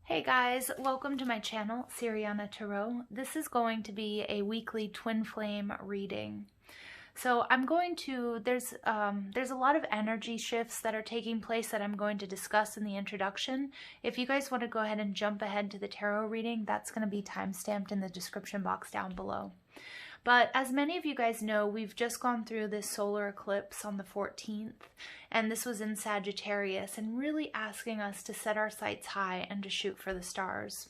Hey guys, welcome to my channel, Siriana Tarot. This is going to be a weekly twin flame reading. So there's a lot of energy shifts that are taking place that I'm going to discuss in the introduction. If you guys want to go ahead and jump ahead to the tarot reading, that's going to be time-stamped in the description box down below. But as many of you guys know, we've just gone through this solar eclipse on the 14th, and this was in Sagittarius, and really asking us to set our sights high and to shoot for the stars.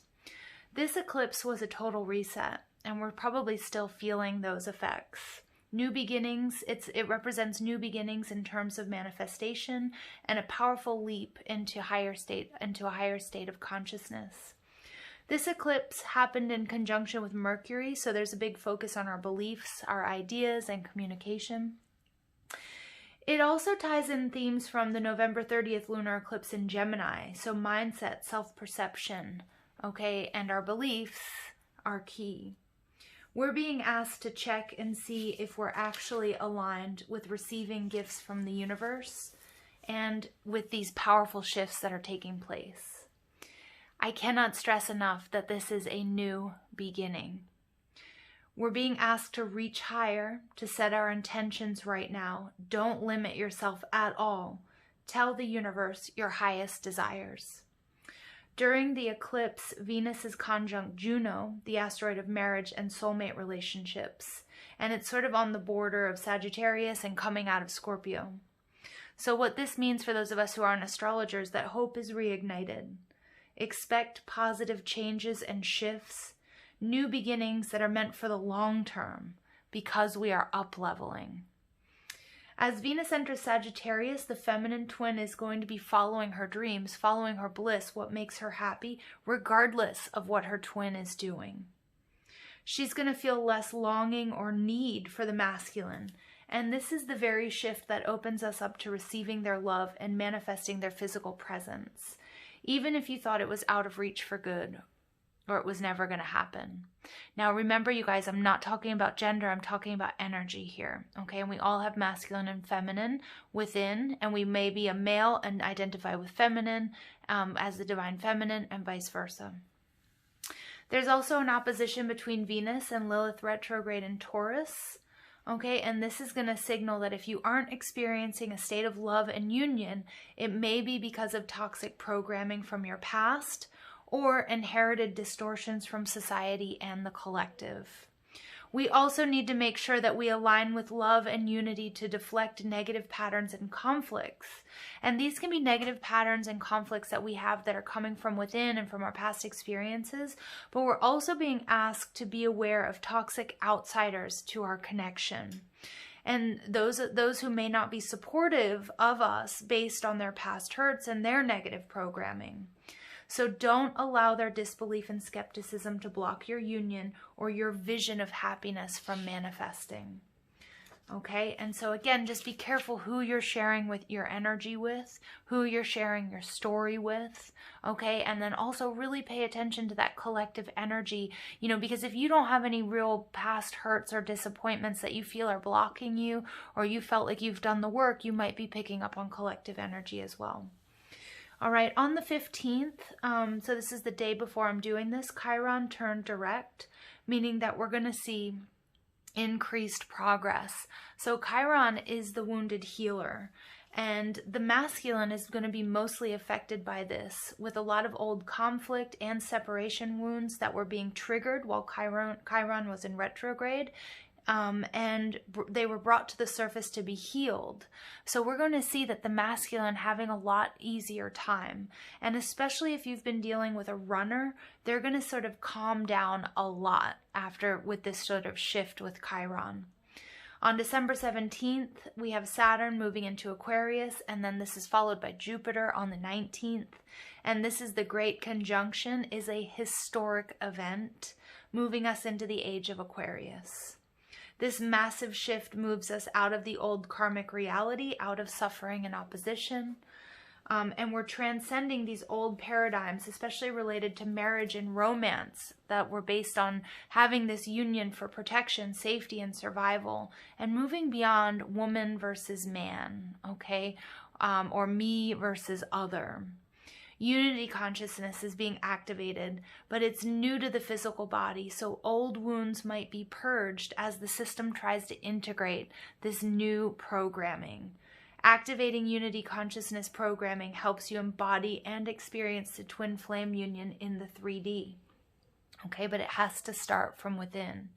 This eclipse was a total reset, and we're probably still feeling those effects. New beginnings, it represents new beginnings in terms of manifestation and a powerful leap into a higher state of consciousness. This eclipse happened in conjunction with Mercury, so there's a big focus on our beliefs, our ideas, and communication. It also ties in themes from the November 30th lunar eclipse in Gemini, so mindset, self-perception, okay, and our beliefs are key. We're being asked to check and see if we're actually aligned with receiving gifts from the universe and with these powerful shifts that are taking place. I cannot stress enough that this is a new beginning. We're being asked to reach higher, to set our intentions right now. Don't limit yourself at all. Tell the universe your highest desires. During the eclipse, Venus is conjunct Juno, the asteroid of marriage and soulmate relationships, and it's sort of on the border of Sagittarius and coming out of Scorpio. So what this means for those of us who aren't astrologers, that hope is reignited. Expect positive changes and shifts, new beginnings that are meant for the long term because we are up-leveling. As Venus enters Sagittarius, the feminine twin is going to be following her dreams, following her bliss, what makes her happy, regardless of what her twin is doing. She's going to feel less longing or need for the masculine, and this is the very shift that opens us up to receiving their love and manifesting their physical presence. Even if you thought it was out of reach for good, or it was never going to happen. Now remember, you guys, I'm not talking about gender, I'm talking about energy here, okay? And we all have masculine and feminine within, and we may be a male and identify with feminine as the divine feminine, and vice versa. There's also an opposition between Venus and Lilith retrograde in Taurus. Okay, and this is going to signal that if you aren't experiencing a state of love and union, it may be because of toxic programming from your past or inherited distortions from society and the collective. We also need to make sure that we align with love and unity to deflect negative patterns and conflicts. And these can be negative patterns and conflicts that we have that are coming from within and from our past experiences, but we're also being asked to be aware of toxic outsiders to our connection. And those who may not be supportive of us based on their past hurts and their negative programming. So don't allow their disbelief and skepticism to block your union or your vision of happiness from manifesting. Okay, and so again, just be careful who you're sharing with your energy with, who you're sharing your story with, okay? And then also really pay attention to that collective energy, you know, because if you don't have any real past hurts or disappointments that you feel are blocking you, or you felt like you've done the work, you might be picking up on collective energy as well. All right, on the 15th, so this is the day before I'm doing this, Chiron turned direct, meaning that we're going to see increased progress. So Chiron is the wounded healer, and the masculine is going to be mostly affected by this, with a lot of old conflict and separation wounds that were being triggered while Chiron was in retrograde. And they were brought to the surface to be healed. So we're going to see that the masculine having a lot easier time. And especially if you've been dealing with a runner, they're going to sort of calm down a lot with this sort of shift with Chiron. On December 17th, we have Saturn moving into Aquarius, and then this is followed by Jupiter on the 19th. And this is the Great Conjunction, is a historic event, moving us into the age of Aquarius. This massive shift moves us out of the old karmic reality, out of suffering and opposition. And we're transcending these old paradigms, especially related to marriage and romance, that were based on having this union for protection, safety, and survival, and moving beyond woman versus man, okay? Or me versus other. Unity consciousness is being activated, but it's new to the physical body, so old wounds might be purged as the system tries to integrate this new programming. Activating unity consciousness programming helps you embody and experience the twin flame union in the 3D. Okay, but it has to start from within.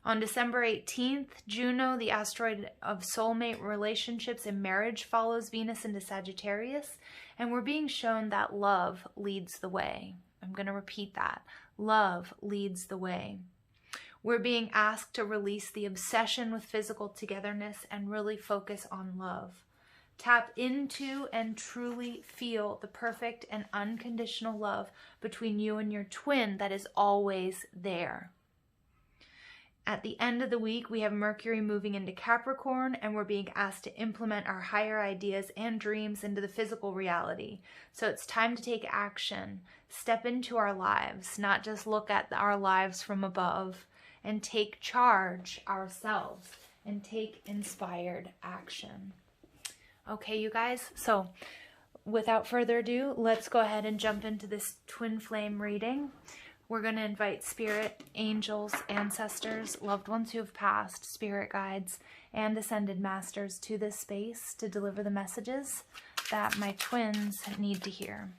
On December 18th, Juno, the asteroid of soulmate relationships and marriage, follows Venus into Sagittarius, and we're being shown that love leads the way. I'm going to repeat that. Love leads the way. We're being asked to release the obsession with physical togetherness and really focus on love. Tap into and truly feel the perfect and unconditional love between you and your twin that is always there. At the end of the week, we have Mercury moving into Capricorn, and we're being asked to implement our higher ideas and dreams into the physical reality. So it's time to take action, step into our lives, not just look at our lives from above, and take charge ourselves and take inspired action. Okay, you guys, so without further ado, let's go ahead and jump into this twin flame reading. We're going to invite spirit, angels, ancestors, loved ones who have passed, spirit guides, and ascended masters to this space to deliver the messages that my twins need to hear.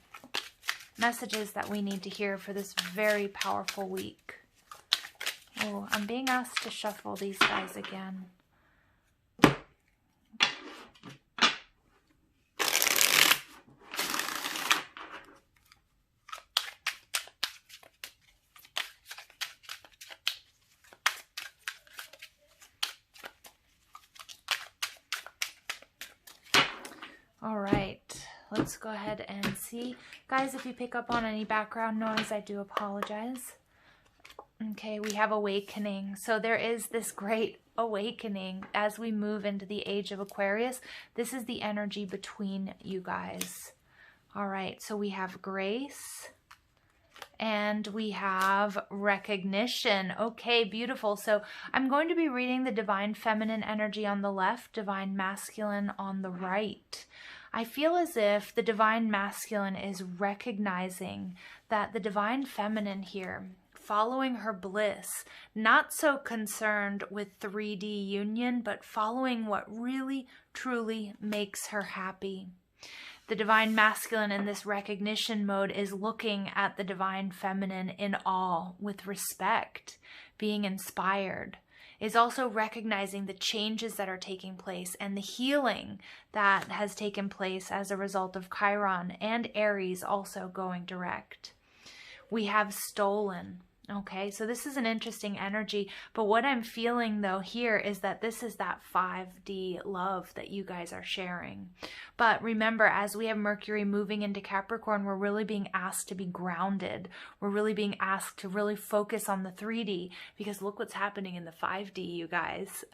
Messages that we need to hear for this very powerful week. Oh, I'm being asked to shuffle these guys again. All right, let's go ahead and see. Guys, if you pick up on any background noise, I do apologize. Okay, we have awakening. So there is this great awakening as we move into the age of Aquarius. This is the energy between you guys. All right, so we have grace and we have recognition. Okay, beautiful. So I'm going to be reading the divine feminine energy on the left, divine masculine on the right. I feel as if the divine masculine is recognizing that the divine feminine here, following her bliss, not so concerned with 3D union, but following what really, truly makes her happy. The divine masculine in this recognition mode is looking at the divine feminine in awe, with respect, being inspired, is also recognizing the changes that are taking place and the healing that has taken place as a result of Chiron and Aries also going direct. We have stolen. Okay, so this is an interesting energy, but what I'm feeling though here is that this is that 5D love that you guys are sharing. But remember, as we have Mercury moving into Capricorn, we're really being asked to be grounded. We're really being asked to really focus on the 3D, because look what's happening in the 5D, you guys.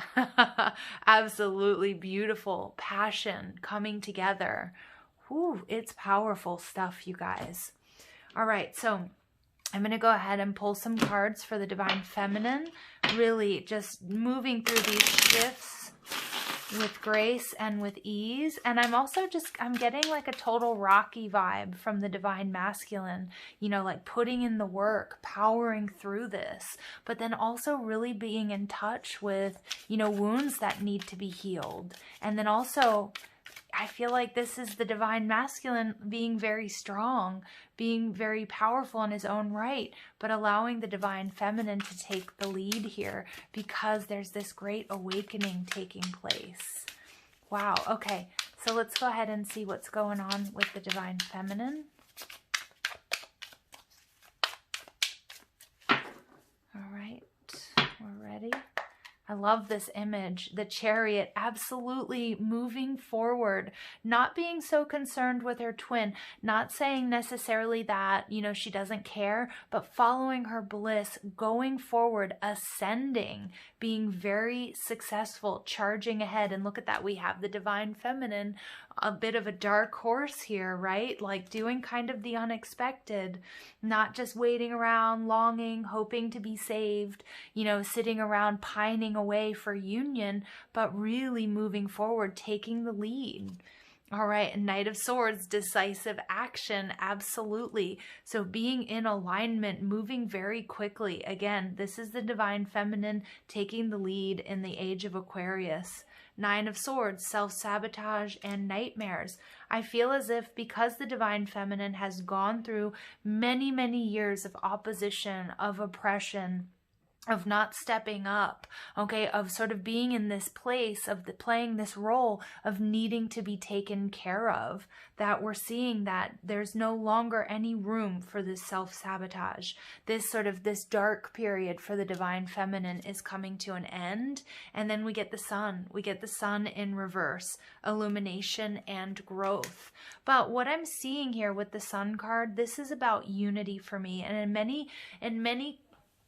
Absolutely beautiful passion coming together. Whew, it's powerful stuff, you guys. All right, so I'm going to go ahead and pull some cards for the divine feminine, really just moving through these shifts with grace and with ease. And I'm also I'm getting like a total Rocky vibe from the divine masculine, you know, like putting in the work, powering through this, but then also really being in touch with, you know, wounds that need to be healed. And then also, I feel like this is the divine masculine being very strong, being very powerful in his own right, but allowing the divine feminine to take the lead here because there's this great awakening taking place. Wow. Okay. So let's go ahead and see what's going on with the divine feminine. All right. We're ready. I love this image, the chariot absolutely moving forward, not being so concerned with her twin, not saying necessarily that, you know, she doesn't care, but following her bliss, going forward, ascending, being very successful, charging ahead. And look at that, we have the divine feminine, a bit of a dark horse here, right? Like doing kind of the unexpected, not just waiting around, longing, hoping to be saved, you know, sitting around pining away for union, but really moving forward, taking the lead. All right, Knight of Swords, decisive action, absolutely. So being in alignment, moving very quickly. Again, this is the Divine Feminine taking the lead in the age of Aquarius. Nine of Swords, self-sabotage and nightmares. I feel as if because the Divine Feminine has gone through many, many years of opposition, of oppression, of not stepping up, okay, of sort of being in this place of playing this role of needing to be taken care of, that we're seeing that there's no longer any room for this self-sabotage. This dark period for the Divine Feminine is coming to an end. And then we get the Sun. We get the Sun in reverse, illumination and growth. But what I'm seeing here with the Sun card, this is about unity for me. And in many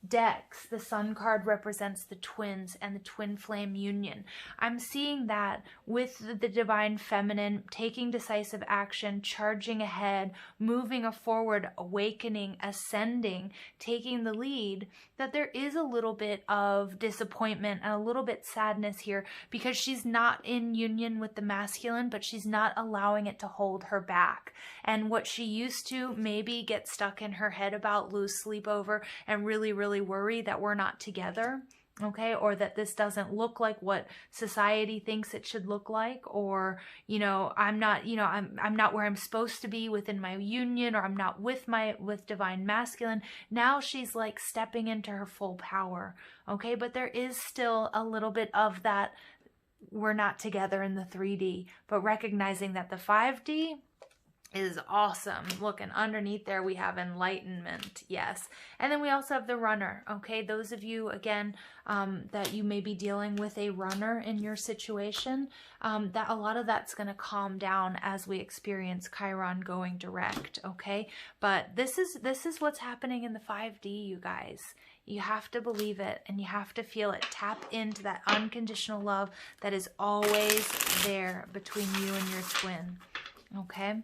decks, the Sun card represents the twins and the twin flame union. I'm seeing that with the Divine Feminine taking decisive action, charging ahead, moving forward, awakening, ascending, taking the lead, that there is a little bit of disappointment and a little bit sadness here because she's not in union with the masculine, but she's not allowing it to hold her back. And what she used to maybe get stuck in her head about, lose sleep over, and really worry that we're not together, okay, or that this doesn't look like what society thinks it should look like, or I'm not where I'm supposed to be within my union, or I'm not with Divine Masculine. Now she's like stepping into her full power, okay, but there is still a little bit of that we're not together in the 3D, but recognizing that the 5D is awesome. Look, and underneath there we have enlightenment, yes. And then we also have the runner, okay? Those of you, again, that you may be dealing with a runner in your situation, that a lot of that's going to calm down as we experience Chiron going direct, okay? But this is what's happening in the 5D, you guys. You have to believe it and you have to feel it. Tap into that unconditional love that is always there between you and your twin, okay?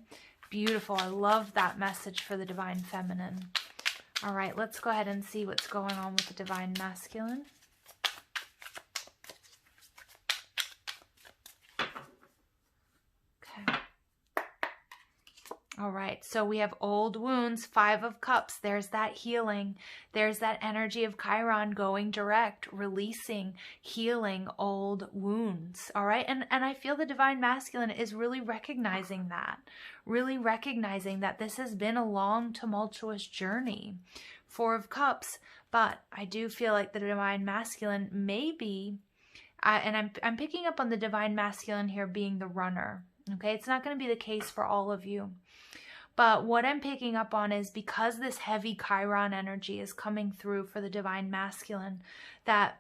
Beautiful. I love that message for the Divine Feminine. All right, let's go ahead and see what's going on with the Divine Masculine. Okay. All right, so we have old wounds, 5 of Cups. There's that healing. There's that energy of Chiron going direct, releasing, healing old wounds. All right, and I feel the Divine Masculine is really recognizing that. Really recognizing that this has been a long, tumultuous journey. 4 of Cups, but I do feel like the Divine Masculine may be, and I'm picking up on the Divine Masculine here being the runner. Okay, it's not going to be the case for all of you. But what I'm picking up on is because this heavy Chiron energy is coming through for the Divine Masculine, that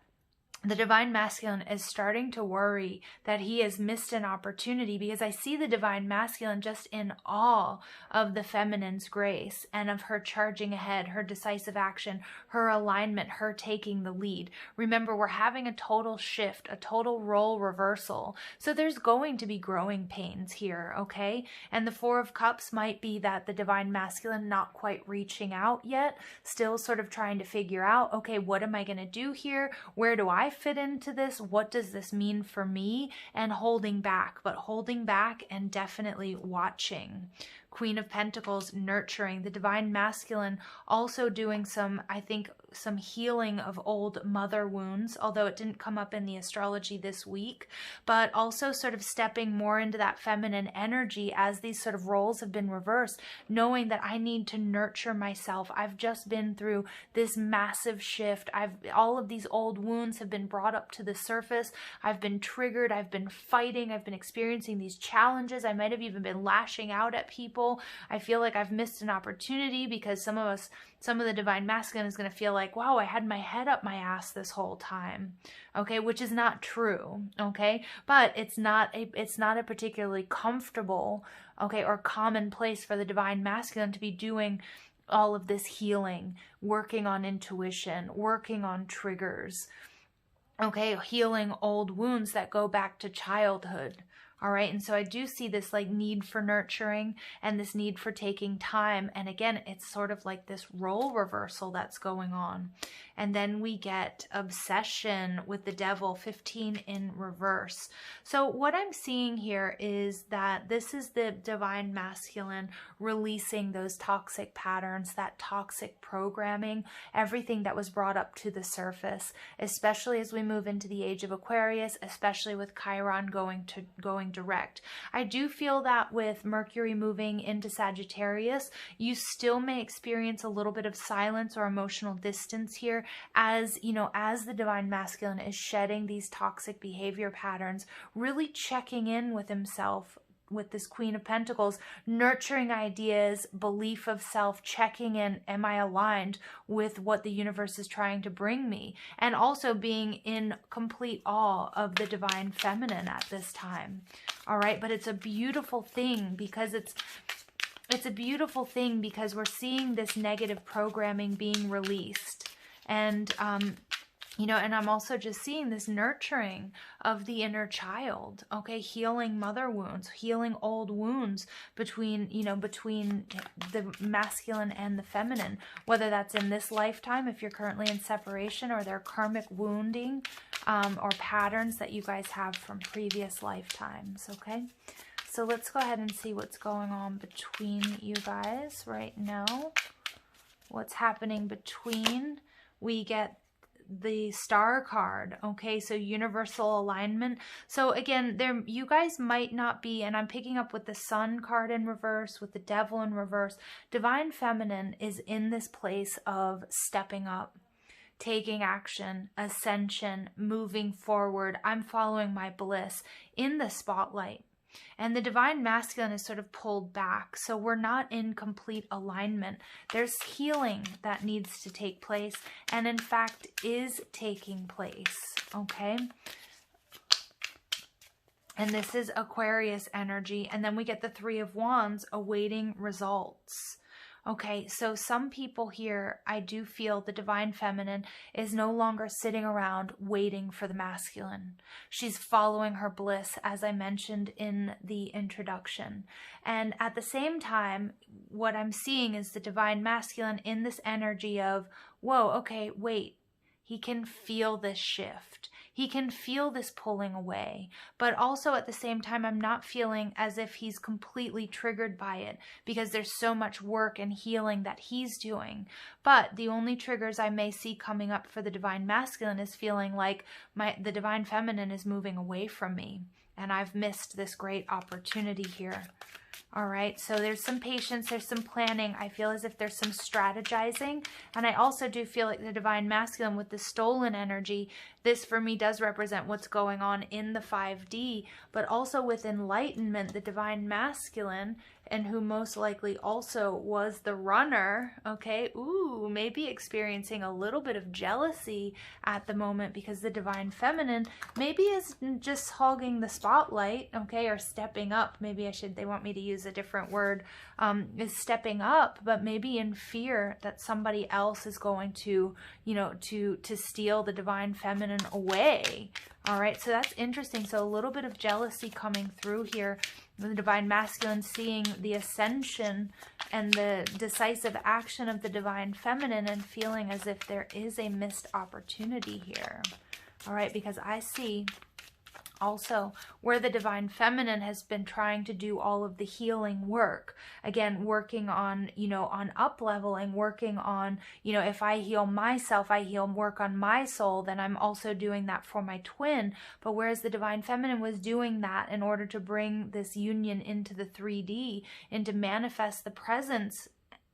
the Divine Masculine is starting to worry that he has missed an opportunity, because I see the Divine Masculine just in awe of the Feminine's grace and of her charging ahead, her decisive action, her alignment, her taking the lead. Remember, we're having a total shift, a total role reversal. So there's going to be growing pains here, okay? And the 4 of Cups might be that the Divine Masculine not quite reaching out yet, still sort of trying to figure out, okay, what am I going to do here? Where do I fit into this? What does this mean for me? And holding back, but holding back and definitely watching. Queen of Pentacles, nurturing. The Divine Masculine also doing some, I think, some healing of old mother wounds, although it didn't come up in the astrology this week, but also sort of stepping more into that feminine energy as these sort of roles have been reversed, knowing that I need to nurture myself. I've just been through this massive shift. All of these old wounds have been brought up to the surface. I've been triggered. I've been fighting. I've been experiencing these challenges. I might have even been lashing out at people. I feel like I've missed an opportunity because some of the Divine Masculine is going to feel like, wow, I had my head up my ass this whole time, okay, which is not true, okay, but it's not a particularly comfortable, okay, or common place for the Divine Masculine to be doing all of this healing, working on intuition, working on triggers, okay, healing old wounds that go back to childhood, All right. And so I do see this like need for nurturing and this need for taking time. And again, it's sort of like this role reversal that's going on. And then we get obsession with the devil, 15 in reverse. So what I'm seeing here is that this is the divine masculine releasing those toxic patterns, that toxic programming, everything that was brought up to the surface, especially as we move into the age of Aquarius, especially with Chiron going direct. I do feel that with Mercury moving into Sagittarius, you still may experience a little bit of silence or emotional distance here, as you know, as the divine masculine is shedding these toxic behavior patterns, really checking in with himself, with this Queen of Pentacles, nurturing ideas, belief of self, checking in, am I aligned with what the universe is trying to bring me? And also being in complete awe of the divine feminine at this time. All right, but it's a beautiful thing because it's a beautiful thing because we're seeing this negative programming being released. And you know, and I'm also just seeing this nurturing of the inner child, okay? Healing mother wounds, healing old wounds between, you know, between the masculine and the feminine, whether that's in this lifetime, if you're currently in separation, or their karmic wounding or patterns that you guys have from previous lifetimes, okay? So let's go ahead and see what's going on between you guys right now. What's happening between, we get the star card, okay? So universal alignment. So again, there, you guys might not be, and I'm picking up with the sun card in reverse, with the devil in reverse. Divine feminine is in this place of stepping up, taking action, ascension, moving forward. I'm following my bliss in the spotlight. And the divine masculine is sort of pulled back. So we're not in complete alignment. There's healing that needs to take place, and in fact is taking place, okay? And this is Aquarius energy. And then we get the Three of Wands, awaiting results. Okay, so some people here, I do feel the divine feminine is no longer sitting around waiting for the masculine. She's following her bliss, as I mentioned in the introduction. And at the same time, what I'm seeing is the divine masculine in this energy of, whoa, okay, wait. He can feel this shift. He can feel this pulling away. But also at the same time, I'm not feeling as if he's completely triggered by it, because there's so much work and healing that he's doing. But the only triggers I may see coming up for the divine masculine is feeling like the divine feminine is moving away from me, and I've missed this great opportunity here. All right, so there's some patience, there's some planning. I feel as if there's some strategizing. And I also do feel like the divine masculine with the stolen energy, this for me does represent what's going on in the 5D, but also with enlightenment, the divine masculine, and who most likely also was the runner, okay? Ooh, maybe experiencing a little bit of jealousy at the moment because the divine feminine maybe is just hogging the spotlight, okay? Or stepping up. Maybe I should, they want me to use a different word, is stepping up, but maybe in fear that somebody else is going to, you know, to steal the divine feminine away. All right, so that's interesting. So a little bit of jealousy coming through here. The divine masculine seeing the ascension and the decisive action of the divine feminine and feeling as if there is a missed opportunity here. All right, because I see also where the divine feminine has been trying to do all of the healing work. Again, working on, you know, on up-leveling, working on, you know, if I heal myself, I heal, work on my soul, then I'm also doing that for my twin. But whereas the divine feminine was doing that in order to bring this union into the 3D and to manifest the presence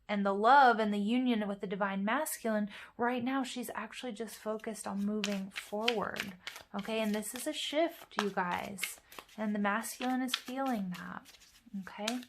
and the love and the union with the divine masculine, right now she's actually just focused on moving forward. Okay, and this is a shift, you guys. And the masculine is feeling that. Okay,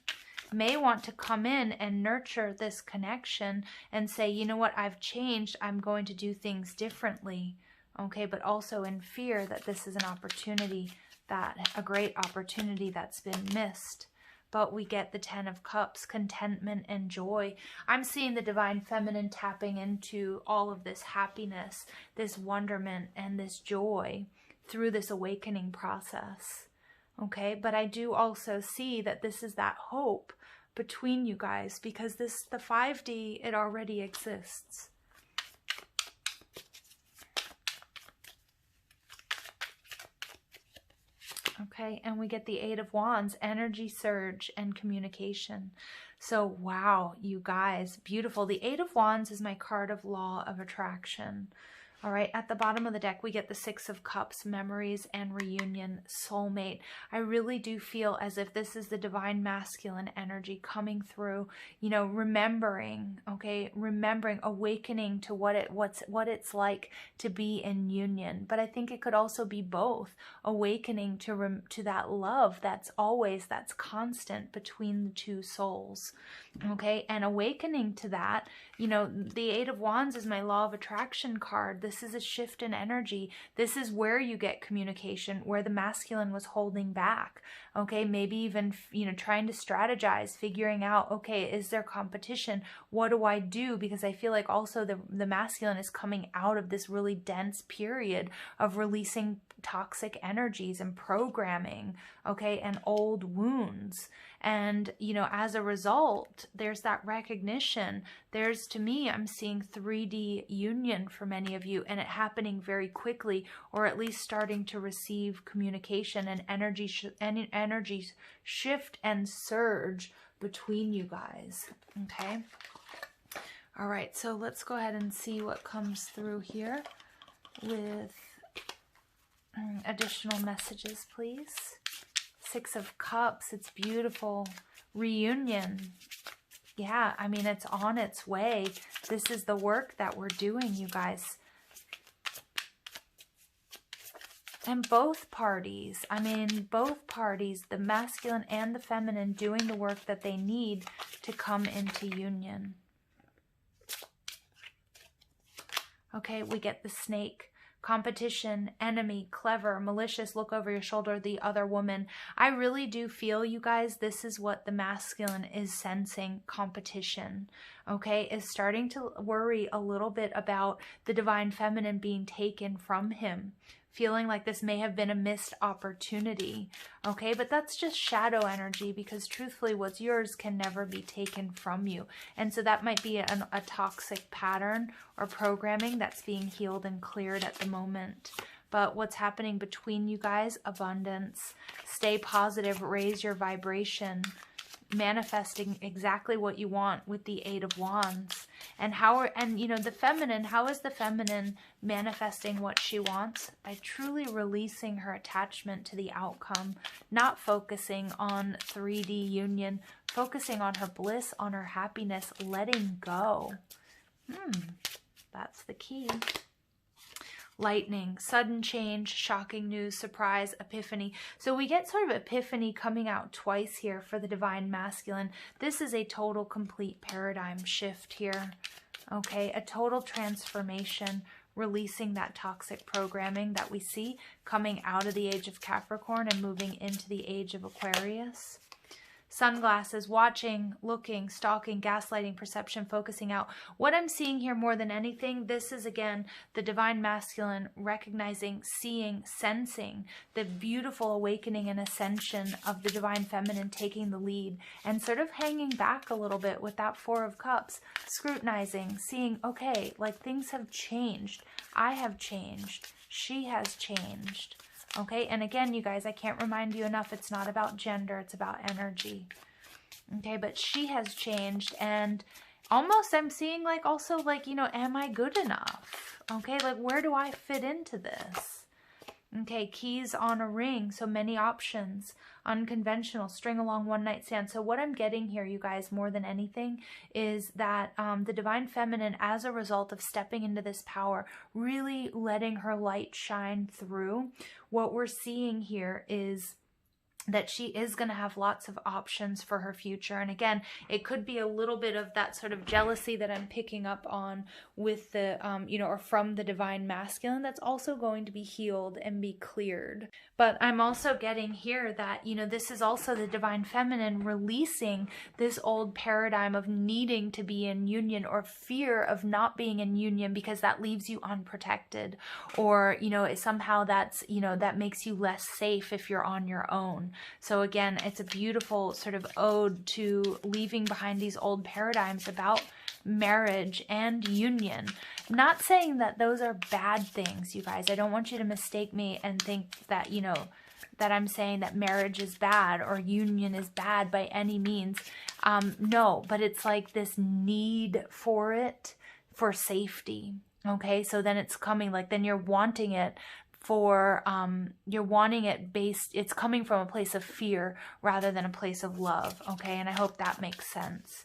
may want to come in and nurture this connection and say, you know what, I've changed. I'm going to do things differently. Okay, but also in fear that this is an opportunity, that a great opportunity that's been missed. But we get the 10 of Cups, contentment and joy. I'm seeing the divine feminine tapping into all of this happiness, this wonderment, and this joy through this awakening process. Okay, but I do also see that this is that hope between you guys, because the 5D, it already exists. Okay, and we get the 8 of Wands, energy surge and communication. So, wow, you guys, beautiful. The 8 of Wands is my card of law of attraction. All right, at the bottom of the deck, we get the 6 of Cups, memories and reunion, soulmate. I really do feel as if this is the divine masculine energy coming through, you know, remembering, okay, remembering, awakening to what it's like to be in union. But I think it could also be both, awakening to that love that's constant between the two souls, okay, and awakening to that. You know, the 8 of Wands is my law of attraction card. This is a shift in energy. This is where you get communication, where the masculine was holding back. Okay, maybe even, you know, trying to strategize, figuring out, okay, is there competition? What do I do? Because I feel like also the masculine is coming out of this really dense period of releasing toxic energies and programming, okay, and old wounds. And, you know, as a result, there's that recognition. There's, to me, I'm seeing 3D union for many of you, and it happening very quickly, or at least starting to receive communication and energy shift and surge between you guys. Okay. All right. So let's go ahead and see what comes through here with additional messages, please. 6 of Cups, it's beautiful. Reunion. Yeah, I mean, it's on its way. This is the work that we're doing, you guys. And both parties, I mean, both parties, the masculine and the feminine, doing the work that they need to come into union. Okay, we get the snake. Competition, enemy, clever, malicious, look over your shoulder, the other woman. I really do feel, you guys, this is what the masculine is sensing, competition, okay, is starting to worry a little bit about the divine feminine being taken from him, feeling like this may have been a missed opportunity, okay, but that's just shadow energy, because truthfully what's yours can never be taken from you. And so that might be a toxic pattern or programming that's being healed and cleared at the moment. But what's happening between you guys? Abundance. Stay positive, raise your vibration, manifesting exactly what you want with the 8 of Wands. And you know, the feminine, how is the feminine manifesting what she wants? By truly releasing her attachment to the outcome, not focusing on 3D union, focusing on her bliss, on her happiness, letting go. That's the key. Lightning, sudden change, shocking news, surprise, epiphany. So we get sort of epiphany coming out twice here for the divine masculine. This is a total, complete paradigm shift here. Okay, a total transformation, releasing that toxic programming that we see coming out of the age of Capricorn and moving into the age of Aquarius. Sunglasses, watching, looking, stalking, gaslighting, perception, focusing out. What I'm seeing here more than anything, this is again the divine masculine recognizing, seeing, sensing the beautiful awakening and ascension of the divine feminine taking the lead and sort of hanging back a little bit with that 4 of Cups, scrutinizing, seeing, okay, like things have changed. I have changed. She has changed. Okay, and again, you guys, I can't remind you enough, it's not about gender, it's about energy. Okay, but she has changed, and almost I'm seeing like also like, you know, am I good enough? Okay, like where do I fit into this? Okay, keys on a ring, so many options, unconventional, string along, one night stand. So what I'm getting here, you guys, more than anything, is that the divine feminine, as a result of stepping into this power, really letting her light shine through, what we're seeing here is that she is going to have lots of options for her future. And again, it could be a little bit of that sort of jealousy that I'm picking up on with the, or from the divine masculine, that's also going to be healed and be cleared. But I'm also getting here that, this is also the divine feminine releasing this old paradigm of needing to be in union, or fear of not being in union because that leaves you unprotected, or, somehow that's, that makes you less safe if you're on your own. So again, it's a beautiful sort of ode to leaving behind these old paradigms about marriage and union. I'm not saying that those are bad things, you guys. I don't want you to mistake me and think that, that I'm saying that marriage is bad or union is bad by any means. No, but it's like this need for it, for safety. Okay, so then it's coming, like, then you're wanting it for, you're wanting it based, it's coming from a place of fear rather than a place of love. Okay, and I hope that makes sense.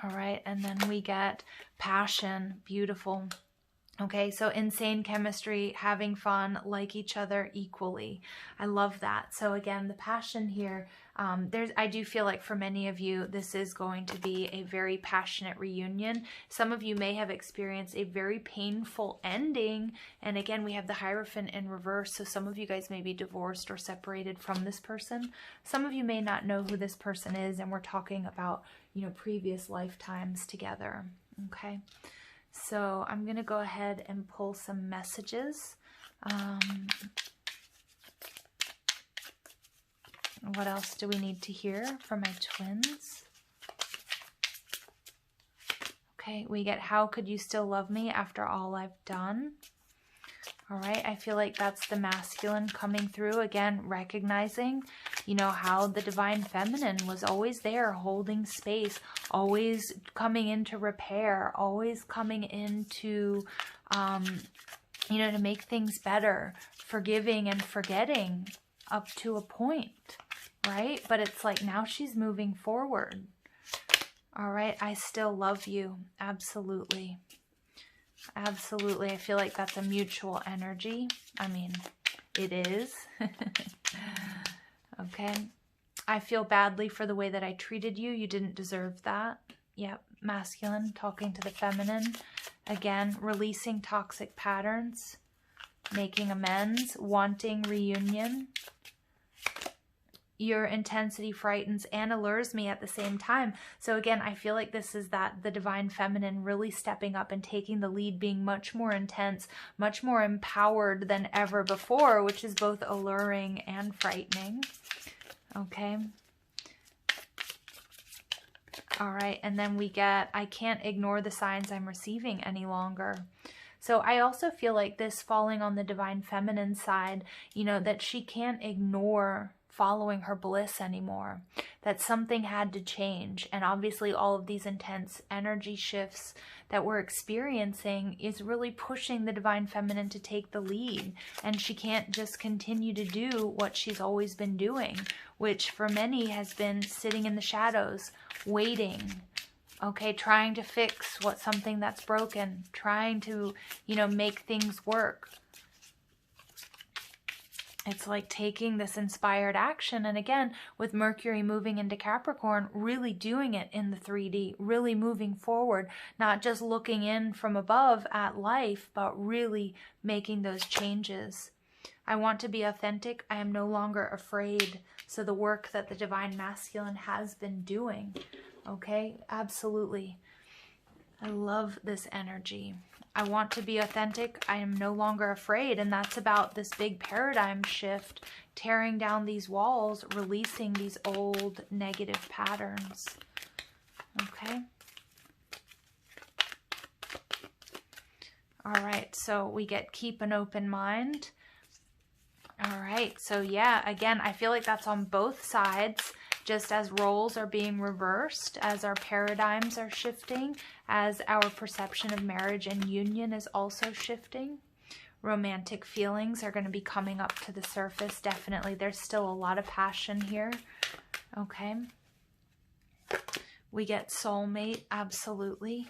All right, and then we get passion, beautiful. Okay, so insane chemistry, having fun, like each other equally. I love that. So again, the passion here, I do feel like for many of you, this is going to be a very passionate reunion. Some of you may have experienced a very painful ending. And again, we have the Hierophant in reverse. So some of you guys may be divorced or separated from this person. Some of you may not know who this person is. And we're talking about, previous lifetimes together. Okay. So I'm going to go ahead and pull some messages. What else do we need to hear for my twins? Okay, we get, how could you still love me after all I've done? All right, I feel like that's the masculine coming through. Again, recognizing, how the divine feminine was always there, holding space, always coming in to repair, always coming in to, to make things better, forgiving and forgetting up to a point, right? But it's like now she's moving forward. All right, I still love you. Absolutely. Absolutely. I feel like that's a mutual energy. I mean, it is. Okay. I feel badly for the way that I treated you. You didn't deserve that. Yep. Masculine talking to the feminine. Again, releasing toxic patterns, making amends, wanting reunion. Your intensity frightens and allures me at the same time. So again, I feel like this is that the divine feminine really stepping up and taking the lead, being much more intense, much more empowered than ever before, which is both alluring and frightening. Okay. All right. And then we get, I can't ignore the signs I'm receiving any longer. So I also feel like this falling on the divine feminine side, that she can't ignore following her bliss anymore, that something had to change. And obviously all of these intense energy shifts that we're experiencing is really pushing the divine feminine to take the lead. And she can't just continue to do what she's always been doing, which for many has been sitting in the shadows, waiting, okay, trying to fix something that's broken, trying to, make things work. It's like taking this inspired action. And again, with Mercury moving into Capricorn, really doing it in the 3D, really moving forward, not just looking in from above at life, but really making those changes. I want to be authentic. I am no longer afraid. So the work that the divine masculine has been doing. Okay, absolutely. I love this energy. I want to be authentic. I am no longer afraid. And that's about this big paradigm shift, tearing down these walls, releasing these old negative patterns. Okay. All right. So we get keep an open mind. All right. So yeah, again, I feel like that's on both sides. Just as roles are being reversed, as our paradigms are shifting, as our perception of marriage and union is also shifting. Romantic feelings are going to be coming up to the surface. Definitely, there's still a lot of passion here. Okay. We get soulmate, absolutely.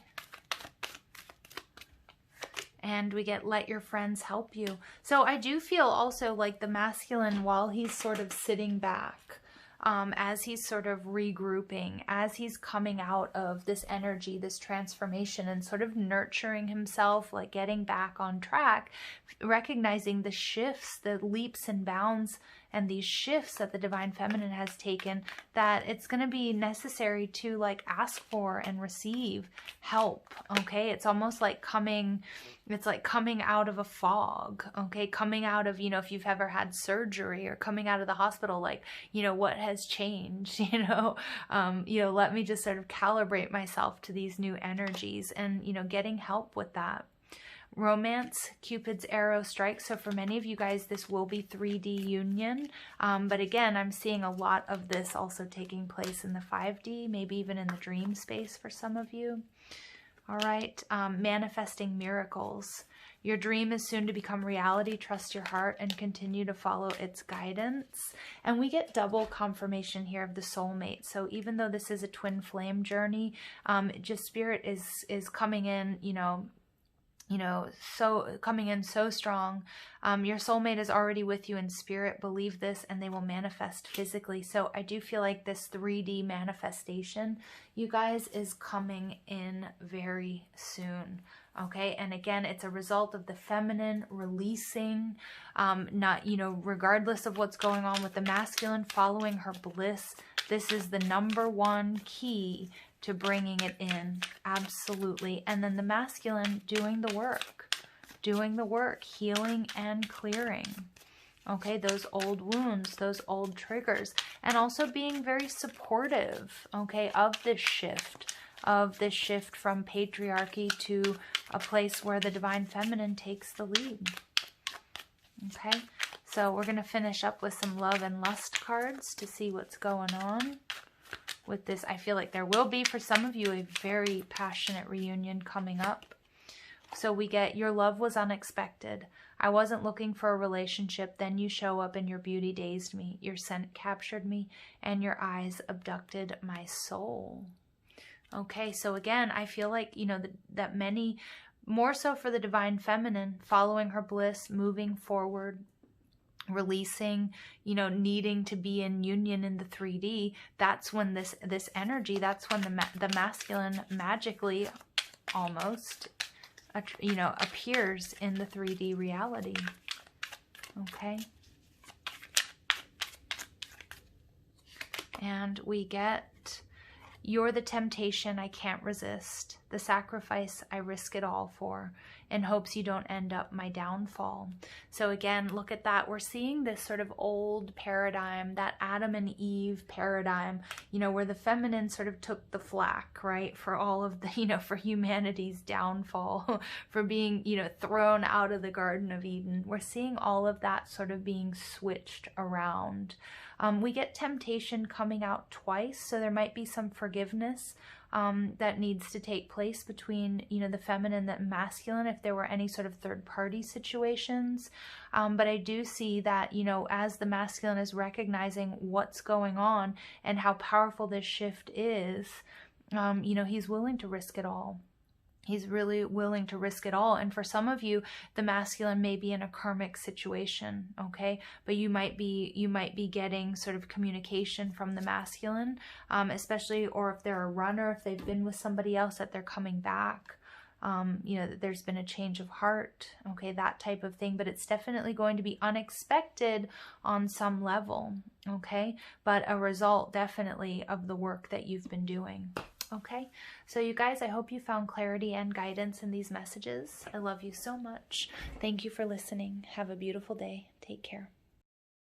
And we get let your friends help you. So I do feel also like the masculine, while he's sort of sitting back, as he's sort of regrouping, as he's coming out of this energy, this transformation, and sort of nurturing himself, like getting back on track, recognizing the shifts, the leaps and bounds, and these shifts that the Divine Feminine has taken, that it's going to be necessary to like ask for and receive help. Okay, it's almost like coming out of a fog. Okay, coming out of, you know, if you've ever had surgery or coming out of the hospital, like, you know, what has changed, you know, let me just sort of calibrate myself to these new energies, and, you know, getting help with that. Romance, Cupid's arrow strikes. So for many of you guys, this will be 3D union. But again, I'm seeing a lot of this also taking place in the 5D, maybe even in the dream space for some of you. All right, manifesting miracles. Your dream is soon to become reality. Trust your heart and continue to follow its guidance. And we get double confirmation here of the soulmate. So even though this is a twin flame journey, just Spirit is coming in, so coming in so strong. Your soulmate is already with you in spirit. Believe this, and they will manifest physically. So I do feel like this 3D manifestation, you guys, is coming in very soon. Okay, and again, it's a result of the feminine releasing, regardless of what's going on with the masculine, following her bliss. This is the #1 key to bringing it in. Absolutely. And then the masculine doing the work, healing and clearing. Okay, those old wounds, those old triggers, and also being very supportive, okay, of this shift from patriarchy to a place where the Divine Feminine takes the lead. Okay, so we're going to finish up with some love and lust cards to see what's going on with this. I feel like there will be, for some of you, a very passionate reunion coming up. So we get, your love was unexpected. I wasn't looking for a relationship. Then you show up and your beauty dazed me. Your scent captured me and your eyes abducted my soul. Okay, so again, I feel like, that many, more so for the Divine Feminine, following her bliss, moving forward, releasing, needing to be in union in the 3D, that's when this energy, that's when the masculine magically almost, appears in the 3D reality. Okay. And we get, you're the temptation I can't resist, the sacrifice I risk it all for, in hopes you don't end up my downfall. So again, look at that. We're seeing this sort of old paradigm, that Adam and Eve paradigm, where the feminine sort of took the flak, right, for all of the, for humanity's downfall, for being, thrown out of the Garden of Eden. We're seeing all of that sort of being switched around. We get temptation coming out twice, so there might be some forgiveness that needs to take place between, the feminine and the masculine, if there were any sort of third-party situations. But I do see that, as the masculine is recognizing what's going on and how powerful this shift is, he's willing to risk it all. He's really willing to risk it all. And for some of you, the masculine may be in a karmic situation, okay? But you might be getting sort of communication from the masculine, especially, or if they're a runner, if they've been with somebody else, that they're coming back. That there's been a change of heart, okay, that type of thing. But it's definitely going to be unexpected on some level, okay? But a result definitely of the work that you've been doing. Okay, so you guys, I hope you found clarity and guidance in these messages. I love you so much. Thank you for listening. Have a beautiful day. Take care.